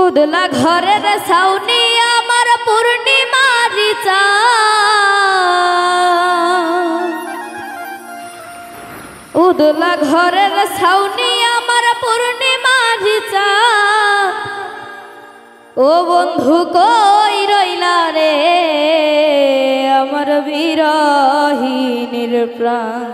उदला घरेर साउनी आमार पूर्णिमारी चाँद उदला घरेर साउनी आमार पूर्णिमारी चाँद ओ बंधु कई रइला रे आमार बिरहिनीर प्राण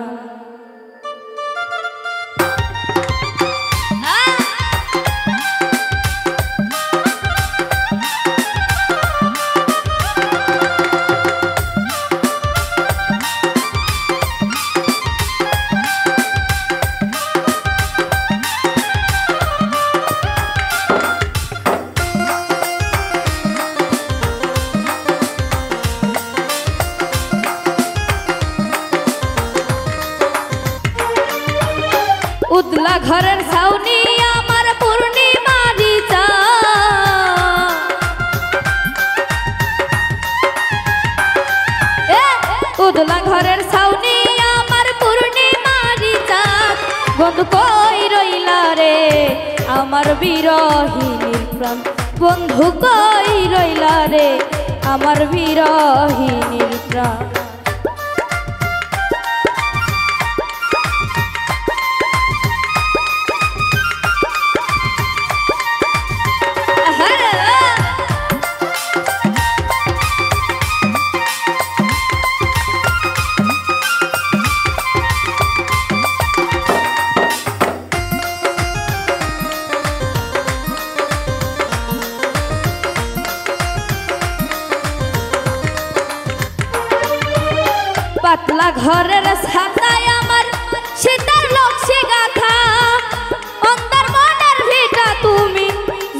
उदला घरेर साउनी आमार पूर्णिमारी चाँद उदला घरेर साउनी आमार पूर्णिमारी चाँद बंधु कई रइला रे आमार बिरहिनीर प्राण बंधु कई रइला रे आमार बिरहिनीर प्राण पातला घरेर छाताय आमार शीतेर लक्ष्मी गाथा अंधार मनेर ভিটা তুমি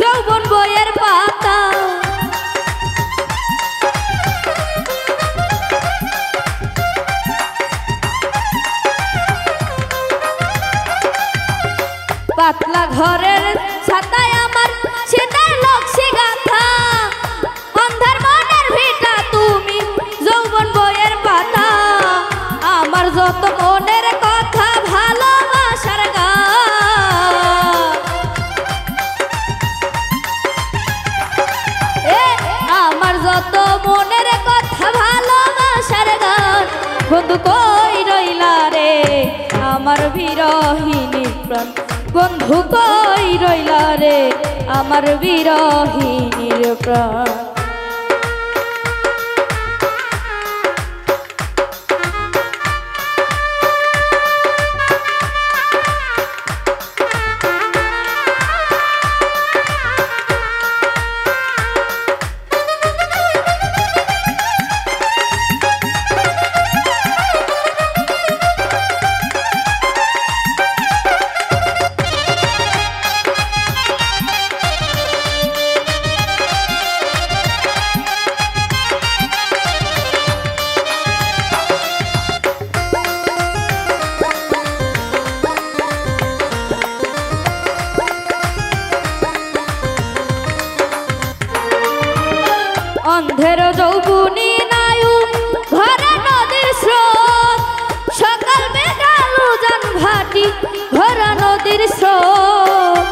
যৌবন বইয়ের পাতা पातला घरेर छाताय आमार शीतेर लक्ष्मी गाथा अंधार मनेर ভিটা তুমি যৌবন বইয়ের পাতা आमार जत मनेर कथा भालोबासार गान आमार जत मनेर कथा भालोबासार गान बंधु कई रइला रे आमार बिरहिनीर प्राण बंधु कई रइला रे आमार बिरहिनीर प्राण अंधेर যৌবনী নায়ু ঘরে নদীর স্রোত সকাল বেগালু জান ভাটি ঘরে নদীর স্রোত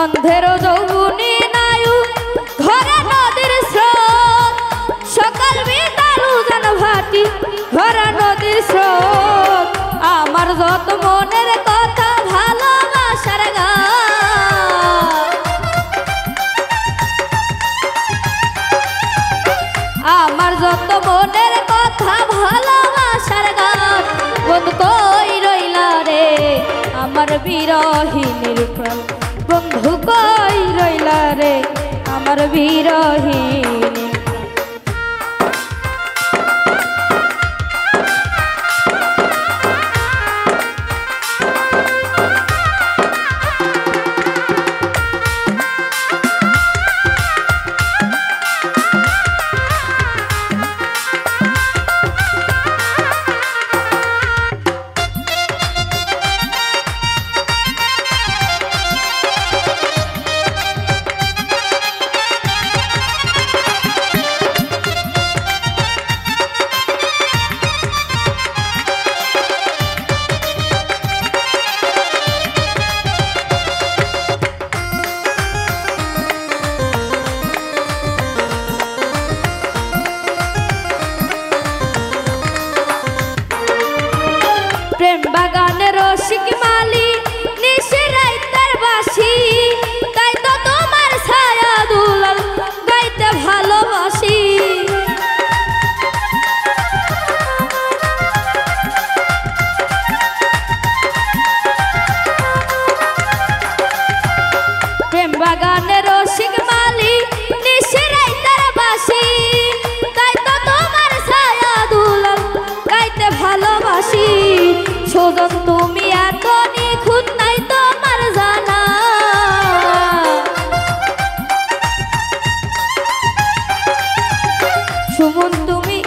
अंधेर যৌবনী নায়ু ঘরে নদীর স্রোত সকাল বেগালু জান ভাটি ঘরে নদীর স্রোত आमार जत मनेर कथा भालोबासार गान आमार जत मनेर कथा भालोबासार गान बंधु कई रइला रे आमार बिरहिनीर प्राण बंधु कई रइला रे आमार बिरहिनीर সুজন তুমি এত নিখুঁত নাই তোমার জানা, সুমন তুমি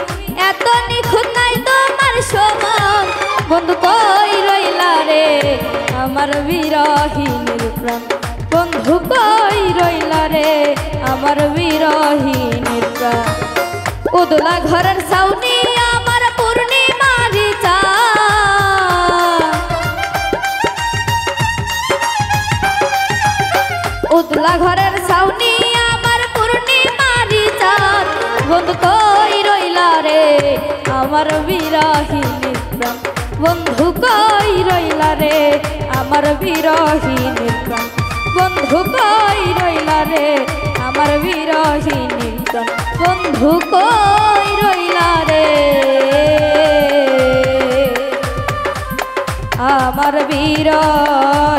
এত নিখুঁত নাই তোমার সমান। বন্ধু কই রইলা রে আমার বিরহিনীর প্রাণ, বন্ধু কই রইলা রে আমার বিরহিনীর প্রাণ। উদলা ঘরের ছাউনি আমার পূর্ণিমারি চাঁদ, উদলা ঘরের ছাউনি আমার পূর্ণিমারি চাঁদ। বন্ধু কই রইলা রে আমার বিরহিনীর প্রাণ, বন্ধু কই রইলা রে আমার বিরহিনীর প্রাণ, বন্ধু কই রইলা রে আমার বিরহিনীর প্রাণ, বন্ধু কই রইলা রে আমার বিরহিনীর